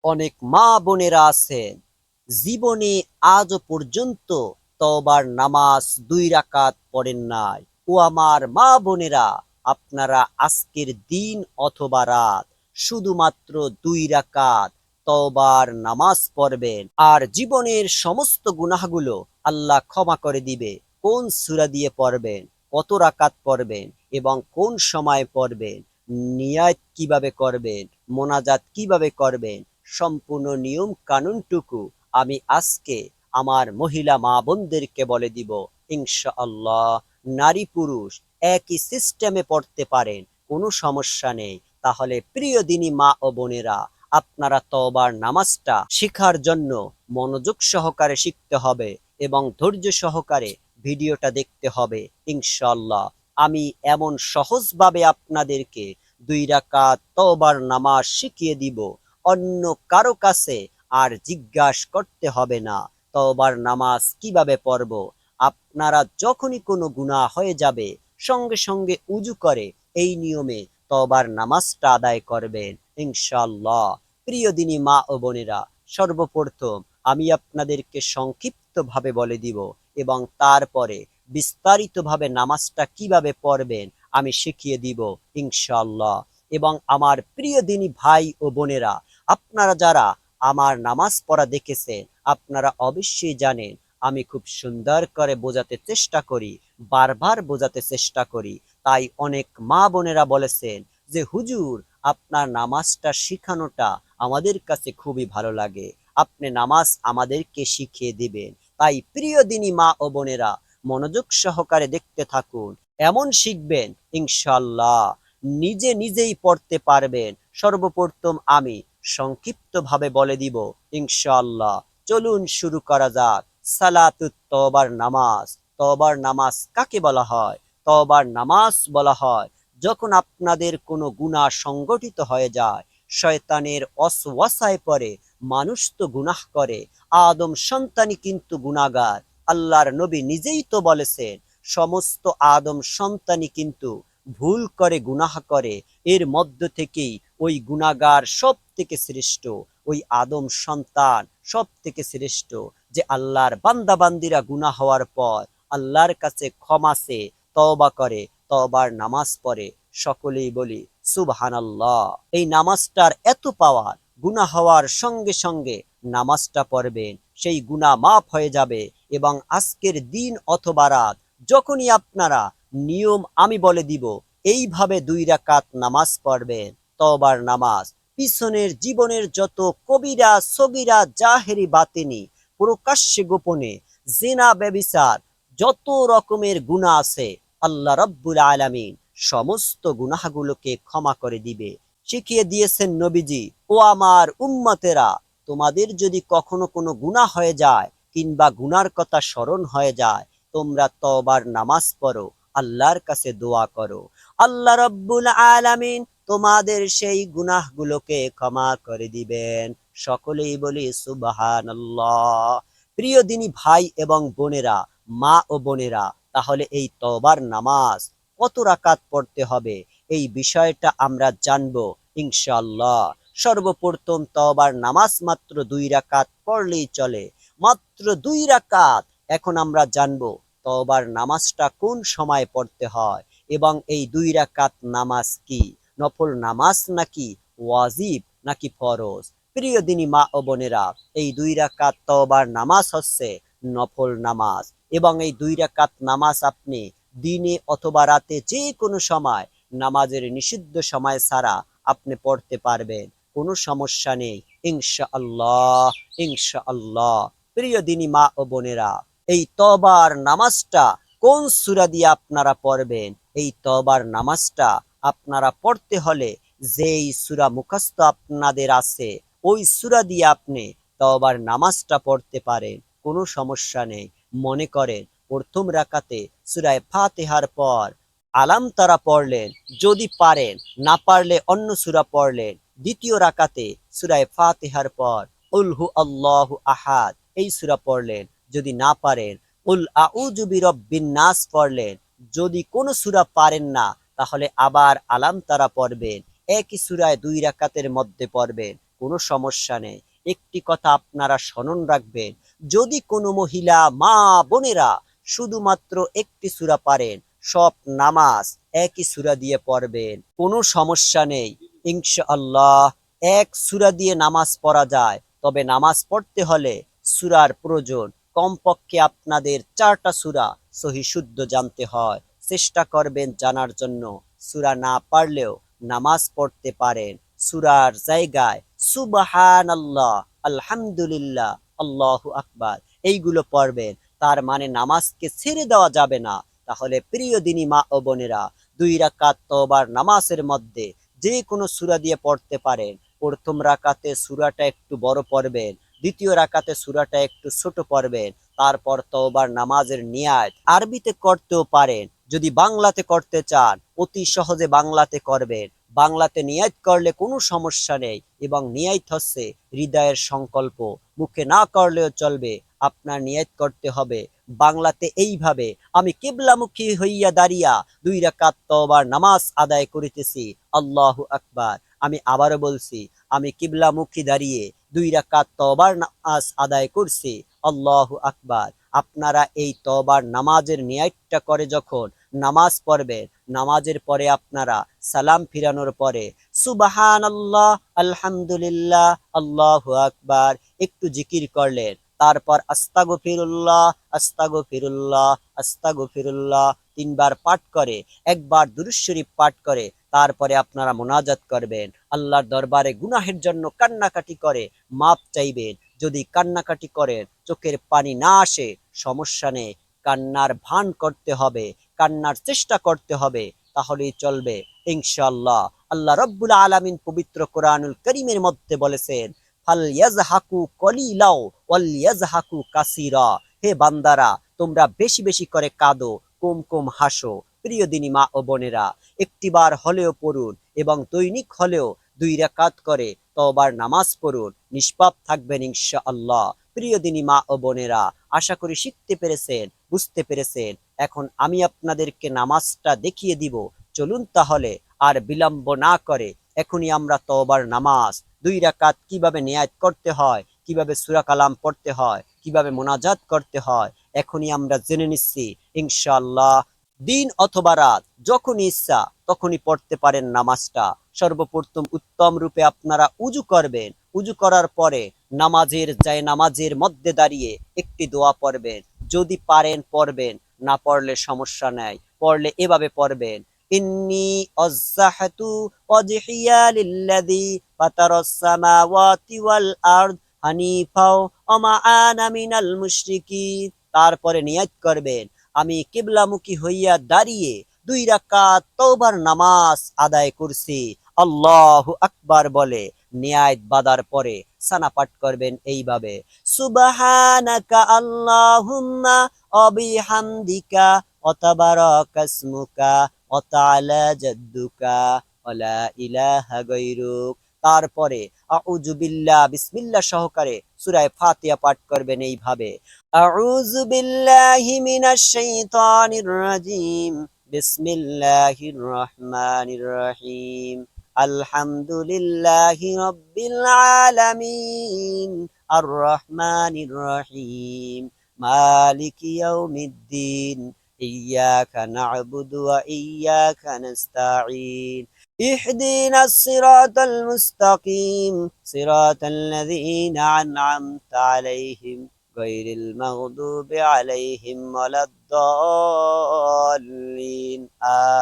অনেক মা বোনেরা আছেন জীবনে আজও পর্যন্ত তওবার নামাজ 2 রাকাত পড়েন নাই। ও আমার মা বোনেরা, আপনারা আজকের দিন অথবা রাত শুধুমাত্র 2 রাকাত তওবার নামাজ পড়বেন, আর জীবনের সমস্ত গুনাহগুলো আল্লাহ ক্ষমা করে দিবে। কোন সূরা দিয়ে পড়বেন, কত রাকাত পড়বেন এবং কোন সময় পড়বেন, নিয়াত কিভাবে করবেন, মোনাজাত কিভাবে করবেন, সম্পূর্ণ নিয়ম কানুনটুকু আমি আজকে আমার মহিলা মা বোনদেরকে বলে দিব। ইনশাআল্লাহ নারী পুরুষ একই সিস্টেমে পড়তে পারেন, কোনো সমস্যা নেই। তাহলে প্রিয় দিনী মা ও বোনেরা, আপনারা তওবার নামাজটা শেখার জন্য মনোযোগ সহকারে শিখতে হবে এবং ধৈর্য সহকারে ভিডিওটা দেখতে হবে। ইনশাআল্লাহ আমি এমন সহজভাবে আপনাদেরকে 2 রাকাত তওবার নামাজ শিখিয়ে দিব, অন্য কারো কাছে আর জিজ্ঞাসা করতে হবে না তওবার নামাজ কিভাবে পড়ব। আপনারা যখনই কোনো গুনাহ হয়ে যাবে, সঙ্গে সঙ্গে উজু করে এই নিয়মে তওবার নামাজটা আদায় করবেন ইনশাআল্লাহ। প্রিয় দিনী মা ও বোনেরা, সর্বপ্রথম আমি আপনাদেরকে সংক্ষিপ্তভাবে বলে দিব এবং তারপরে বিস্তারিতভাবে নামাজটা কিভাবে পড়বেন আমি শিখিয়ে দিব ইনশাআল্লাহ। এবং আমার প্রিয় দিনী ভাই ও বোনেরা, আপনারা যারা আমার নামাজ পড়া দেখেছেন, আপনারা অবশ্যই জানেন আমি খুব সুন্দর করে বোঝাতে চেষ্টা করি, বারবার বোঝাতে চেষ্টা করি। তাই অনেক মা বোনেরা বলেছেন যে হুজুর, আপনার নামাজটা শিখানোটা আমাদের কাছে খুবই ভালো লাগে, আপনি নামাজ আমাদেরকে শিখিয়ে দিবেন। তাই প্রিয় দিনী মা ও বোনেরা, মনোযোগ সহকারে দেখতে থাকুন, এমন শিখবেন ইনশাআল্লাহ নিজে নিজেই পড়তে পারবেন। সর্বপ্রথম আমি সংক্ষিপ্তভাবে বলে দিব ইনশাআল্লাহ। চলুন শুরু করা যাক। সালাতুত তওবার নামাজ। তওবার নামাজ কাকে বলা হয়? তওবার নামাজ বলা হয় যখন আপনাদের কোনো গুনাহ সংগঠিত হয়ে যায়, শয়তানের ওয়াসওয়াসায় পড়ে। মানুষ তো গুনাহ করে, আদম সন্তানই কিন্তু গুনাহগার। আল্লাহর নবী নিজেই তো বলেছেন সমস্ত আদম সন্তানই কিন্তু ভুল করে, গুনাহ করে। এর মধ্য থেকেই ওই গুনাহগার সব থেকে শ্রেষ্ঠ, ওই আদম সন্তান সব থেকে শ্রেষ্ঠ, যে আল্লাহর বান্দা বান্দিরা গুনাহ হওয়ার পর আল্লাহর কাছে ক্ষমা চেয়ে তওবা করে, তওবার নামাজ পড়ে। সকলেই বলি সুবহানাল্লাহ। এই নামাজটার এত পাওয়ার, গুনাহ হওয়ার সঙ্গে সঙ্গে নামাজটা পড়বেন, সেই গুনাহ মাফ হয়ে যাবে। এবং আজকের দিন অথবা রাত যখনই আপনারা নিয়ম আমি বলে দিব এইভাবে 2 রাকাত নামাজ পড়বেন, তওবার নামাজ, পিছনের জীবনের যত কবিরা সগীরা জাহেরি বাতিনি, প্রকাশ্যে গোপনে জিনা ব্যভিচার যত রকমের গুনাহ আছে, আল্লাহ রাব্বুল আলামিন সমস্ত গুনাহগুলোকে ক্ষমা করে দিবে। শিখিয়ে দিয়েছেন নবীজি, ও আমার উম্মতেরা, তোমাদের যদি কখনো কোনো গুনাহ হয়ে যায় কিংবা গুনার কথা স্মরণ হয়ে যায়, তোমরা তওবার নামাজ পড়ো, আল্লাহর কাছে দোয়া করো, আল্লাহ রাব্বুল আলামিন তোমাদের সেই গুনাহগুলোকে ক্ষমা করে দিবেন। সকলেই বলি সুবহানাল্লাহ। প্রিয় দিনী ভাই এবং বোনেরা, মা ও বোনেরা, তাহলে এই তওবার নামাজ কত রাকাত পড়তে হবে এই বিষয়টা আমরা জানবো ইনশাআল্লাহ। সর্বপ্রথম তওবার নামাজ মাত্র 2 রাকাত পড়লেই চলে, মাত্র 2 রাকাত। এখন আমরা জানবো তওবার নামাজটা কোন সময় পড়তে হয় এবং এই 2 রাকাত নামাজ কি নফল নামাজ নাকি ওয়াজিব নাকি ফরজ। প্রিয় দিনী মা ও বোনেরা, এই 2 রাকাত তওবার নামাজ হচ্ছে নফল নামাজ এবং এই 2 রাকাত নামাজ আপনি দিনে অথবা রাতে যে কোনো সময়, নামাজের নিষিদ্ধ সময় ছাড়া আপনি পড়তে পারবেন, কোনো সমস্যা নেই ইনশাআল্লাহ। ইনশাআল্লাহ। প্রিয় দিনী মা ও বোনেরা, এই তওবার নামাজটা কোন সূরা দিয়ে আপনারা পড়বেন? এই তওবার নামাজটা আপনারা পড়তে হলে যেই সূরা মুখস্থ আপনাদের আছে, ওই সূরা দিয়ে আপনি তওবার নামাজটা পড়তে পারেন, কোনো সমস্যা নেই। মনে করেন প্রথম রাকাতে সূরা ফাতিহার পর আলাম তারা পড়লেন, যদি পারেন, না পারলে অন্য সূরা পড়লেন। দ্বিতীয় রাকাতে সূরা ফাতিহার পর কুল হু আল্লাহু আহাদ এই সূরা পড়লেন, যদি না পারেন কুল আউযু বিরাব্বিন নাস পড়লেন। যদি কোনো সূরা পারেন না, তাহলে আবার আলাম তারা পড়বেন। একই সূরায় 2 রাকাতের মধ্যে পড়বেন। কোনো সমস্যা নেই। একটি কথা আপনারা স্মরণ রাখবেন, যদি কোনো মহিলা মা বোনেরা শুধুমাত্র একটি সূরা পারেন, সব নামাজ একই সূরা দিয়ে পড়বেন, কোনো সমস্যা নেই। ইনশাআল্লাহ এক সূরা দিয়ে নামাজ পড়া যায়, তবে নামাজ পড়তে হলে সূরার প্রয়োজন। কমপক্ষে আপনাদের 4টা সূরা সহি শুদ্ধ জানতে হয়, চেষ্টা করবেন জানার জন্য। সূরা না পারলেও নামাজ পড়তে পারেন। সূরার জায়গায় সুবহানাল্লাহ, আলহামদুলিল্লাহ, আল্লাহু আকবার এইগুলো পড়বেন। তার মানে নামাজকে ছেড়ে দেওয়া যাবে না। তাহলে প্রিয় দিনী মা ও বোনেরা, 2 রাকাত তওবার নামাজের মধ্যে যে কোনো সূরা দিয়ে পড়তে পারেন। প্রথম রাকাতে সূরাটা একটু বড় পড়বেন, দ্বিতীয় রাকাতে সূরাটা একটু ছোট পড়বেন। তারপর তওবার নামাজের নিয়াত আরবিতে করতেও পারেন, যদি বাংলাতে করতে চান অতি সহজে বাংলাতে করবেন। বাংলাতে নিয়াত করলে কোনো সমস্যা নেই, এবং নিয়াত হচ্ছে হৃদয়ের সংকল্প, মুখে না করলেও চলবে। আপনার নিয়াত করতে হবে বাংলাতে এইভাবে, আমি কিবলামুখী হইয়া দাঁড়িয়া 2 রাকাত তওবার নামাজ আদায় করিতেছি, আল্লাহু আকবার। আমি আবারও বলছি, আমি কিবলামুখী দাঁড়িয়ে 2 রাকাত তওবার নামাজ আদায় করছি, আল্লাহু আকবার। আপনারা এই তওবার নামাজের নিয়াতটা করে যখন নামাজ পড়বেন, নামাজের পরে আপনারা সালাম ফিরানোর পরে সুবহানাল্লাহ, আলহামদুলিল্লাহ, আল্লাহু আকবার একটু জিকির করলেন। তারপর আস্তাগফিরুল্লাহ, আস্তাগফিরুল্লাহ, আস্তাগফিরুল্লাহ 3বার পাঠ করে, একবার দুরূদ শরীফ পাঠ করে, তারপরে আপনারা মোনাজাত করবেন। আল্লাহর দরবারে গুনাহের জন্য কান্নাকাটি করে মাপ চাইবেন। যদি কান্নাকাটি করেন চোখের পানি না আসে, সমস্যা নেই, কান্নার ভান করতে হবে, কান্নার চেষ্টা করতে হবে, তাহলেই চলবে ইনশাআল্লাহ। আল্লাহ রব্বুল আলামিন পবিত্র কোরআনুল কারীমের মধ্যে বলেছেন, ফালইয়াজহাকু কলিলাও ওয়ালইয়াজহাকু কাসীরা। হে বান্দারা, তোমরা বেশি বেশি করে কাঁদো, কম কম হাসো। প্রিয় দিনী মা ও বোনেরা, একটিবার হলেও পড়ুন, এবং দৈনিক হলেও 2 রাকাত করে তওবার নামাজ পড়ুন, নিষ্পাপ থাকবেন ইনশাআল্লাহ। প্রিয় দিনী মা ও বোনেরা, আশা করি শিখতে পেরেছেন, বুঝতে পেরেছেন। এখন আমি আপনাদেরকে নামাজটা দেখিয়ে দিব, চলুন তাহলে আর বিলম্ব না করে এখনই আমরা তওবার নামাজ 2 রাকাত কিভাবে নিয়াত করতে হয়, কিভাবে সূরা কালাম পড়তে হয়, কিভাবে মোনাজাত করতে হয়, এখনই আমরা জেনে নিচ্ছি ইনশাআল্লাহ। দিন অথবা রাত যখনই ইচ্ছা তখনই পড়তে পারেন নামাজটা। সর্বপ্রথম উত্তম রূপে আপনারা উজু করবেন। উজু করার পরে নামাজের মধ্যে দাঁড়িয়ে একটি দোয়া পড়বেন। যদি পারেন পড়বেন, না পড়লে সমস্যা নাই, পড়লে এভাবে পড়বেন, ইন্নী অজ্জাহাতু ওয়াজহিয়া লিল্লাযী ফাতারাস সামাওয়াতি ওয়াল আরদ হানিফাও ওয়া মা আনা মিনাল মুশরিকিন। তারপরে নিয়ত করবেন, আমি কিবলামুখী হইয়া দাঁড়িয়ে 2 রাকাত তওবার নামাজ আদায় করছি, আল্লাহু আকবার বলে নিয়াত বাঁধার পরে সানা পাঠ করবেন এইভাবে, সুবহানাকা আল্লাহুম্মা ওয়া বিহামদিকা ওয়া তাবারাকা ইসমুকা ওয়া তাআলা জাদ্দুকা ওয়া লা ইলাহা গায়রুক। তারপরে আউযু বিল্লাহ বিসমিল্লাহ সহকারে সূরা ফাতিহা পাঠ করবেন এইভাবে, আউযু বিল্লাহি মিনাশ শাইতানির রাজিম, বিসমিল্লাহির রহমানির রহিম, আলহামদুলিল্লাহি রাব্বিল আলামিন, আর রহমানির রহিম, মালিকি ইয়াউমিদ্দিন, ইয়াকা না'বুদু ওয়া ইয়াকা নাস্তাঈন, ইহদিনাস সিরাতাল মুস্তাকিম, সিরাতাল লাযীনা আন'আমতা আলাইহিম গায়রিল মাগদুবি আলাইহিম ওয়ালাদ-দাল্লিন,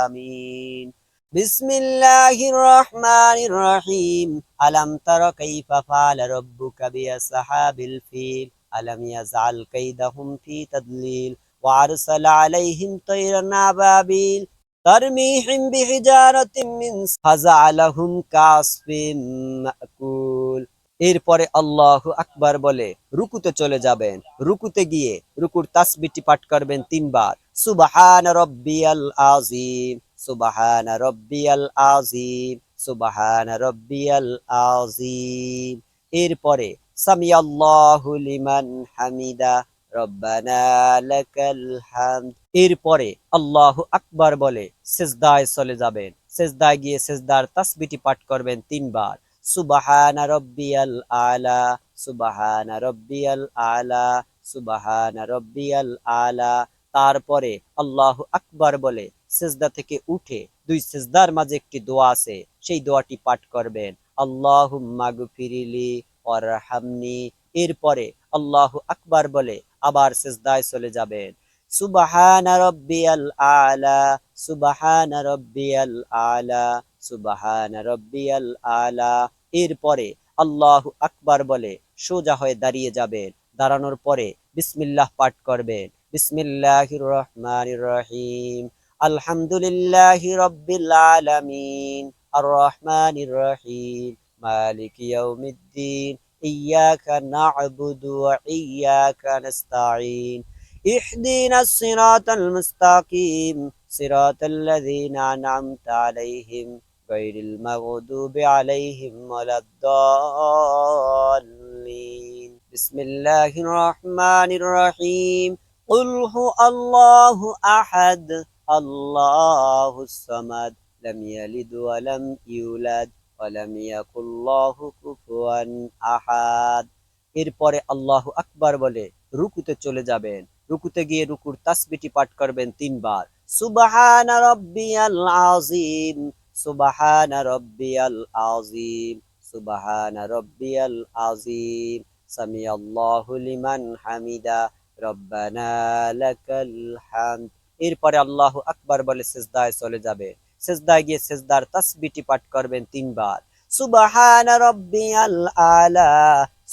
আমিন। বিসমিল্লাহির রহমানির রহিম, আলাম তারা কাইফা ফাআলা রাব্বুকা বিআসহাবিল ফিল, আলাম ইয়াজআল কাইদাহুম ফি তাদলিল, ওয়া আরসালা আলাইহিম তায়রান আবাবিল তারমিহিম বিহিজারাতিন মিন ফাজআলাহুম কাসফিন মাকুল। এরপরে আল্লাহু আকবার বলে রুকুতে চলে যাবেন। রুকুতে গিয়ে রুকুর তাসবিহটি পাঠ করবেন 3বার, সুবহানা রাব্বিয়াল আযীম, সুবহানা রাব্বিয়াল আযীম, সুবহানা রাব্বিয়াল আযীম। এরপরে সামিআল্লাহু লিমান হামিদা, রব্বানা লাকাল হামদ। এরপরে আল্লাহু আকবার বলে সিজদায় চলে যাবেন। সিজদায় গিয়ে সিজদার তাসবিহটি পাঠ করবেন 3বার, সুবহানা রব্বিয়াল আলা, সুবহানা রব্বিয়াল আলা, সুবহানা রব্বিয়াল আলা। তারপরে আল্লাহু আকবার বলে সিজদা থেকে উঠে দুই সিজদার মাঝে একটি দোয়া আছে, সেই দোয়াটি পাঠ করবেন, আল্লাহুম্মা গফিরিলি ওয়ারহামনি। এরপরে আল্লাহু আকবার বলে আবার সিজদায় চলে যাবেন। সুবহানা রব্বিয়াল আলা, সুবহানা রব্বিয়াল আলা, সুবহানা রব্বিয়াল আলা। এরপরে আল্লাহু আকবার বলে সোজা হয়ে দাঁড়িয়ে যাবেন। দাঁড়ানোর পরে বিসমিল্লাহ পাঠ করবেন, বিসমিল্লাহির রহমানির রহিম, আলহামদুলিল্লাহি রাব্বিল আলামিন, আর রহমানির রহিম, মালিকি ইয়াউমিদ্দিন, ইয়াকা না'বুদু ওয়া ইয়াকা নাস্তাঈন, ইহদিনাস সিরাতাল মুস্তাকিম, সিরাতাল্লাযীনা আন'আমতা আলাইহিম গায়রিল মাগদুবি আলাইহিম ওয়ালাদ-দাল্লিন। বিসমিল্লাহির রহমানির রহিম, কুল হুয়াল্লাহু আহাদ, আল্লাহুস সামাদ, লাম ইয়ালিদ ওয়া লাম ইউলাদ ওয়া লাম ইয়াকুল লাহু কুফুয়ান আহাদ। এরপরে আল্লাহু আকবার বলে রুকুতে চলে যাবেন। রুকুতে গিয়ে রুকুর তাসবিহটি পাঠ করবেন ৩ বার, সুবহানা রাব্বিয়াল আযীম, সুবহানা রাব্বিয়াল আযীম, সুবহানা রাব্বিয়াল আযীম, সামিআল্লাহু লিমান হামিদা, রব্বানা লাকাল হামদ। এরপরে আল্লাহু আকবার বলে সিজদায় চলে যাবে। সিজদায় গিয়ে সিজদার তাসবিহটি পাঠ করবেন ৩ বার, সুবহানা রাব্বিয়াল আলা,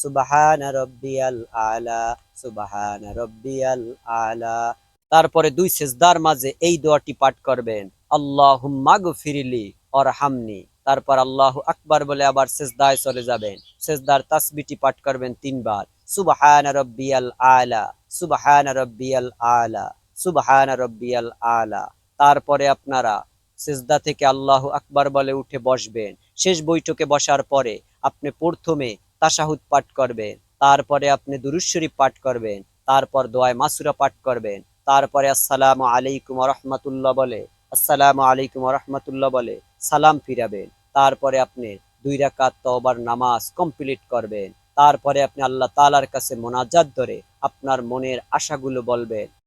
সুবহানা রাব্বিয়াল আলা, সুবহানা রাব্বিয়াল আলা। তারপরে দুই সিজদার মাঝে এই দোয়াটি পাঠ করবেন, আল্লাহুম্মা গফিরলি ওয়ারহামনি। তারপর আল্লাহু আকবার বলে আবার সিজদায় চলে যাবেন। সিজদার তাসবিহটি পাঠ করবেন ৩ বার, সুবহানা রাব্বিয়াল আলা, সুবহানা রাব্বিয়াল আলা, সুবহানা রাব্বিয়াল আলা। তারপরে আপনারা সিজদা থেকে আল্লাহু আকবার বলে উঠে বসবেন। শেষ বৈঠকে বসার পরে আপনি প্রথমে তাশাহুদ পাঠ করবেন, তারপরে আপনি দুরূদ শরীফ পাঠ করবেন, তারপর দোয়ায়ে মাসুরা পাঠ করবেন, তারপরে আসসালামু আলাইকুম ওয়া রাহমাতুল্লাহ বলে, আসসালামু আলাইকুম ওয়া রাহমাতুল্লাহ বলে সালাম ফিরাবেন। তারপরে আপনি 2 রাকাত তওবার নামাজ কমপ্লিট করবেন। তারপরে আপনি আল্লাহ তাআলার কাছে মোনাজাত ধরে আপনার মনের আশাগুলো বলবেন।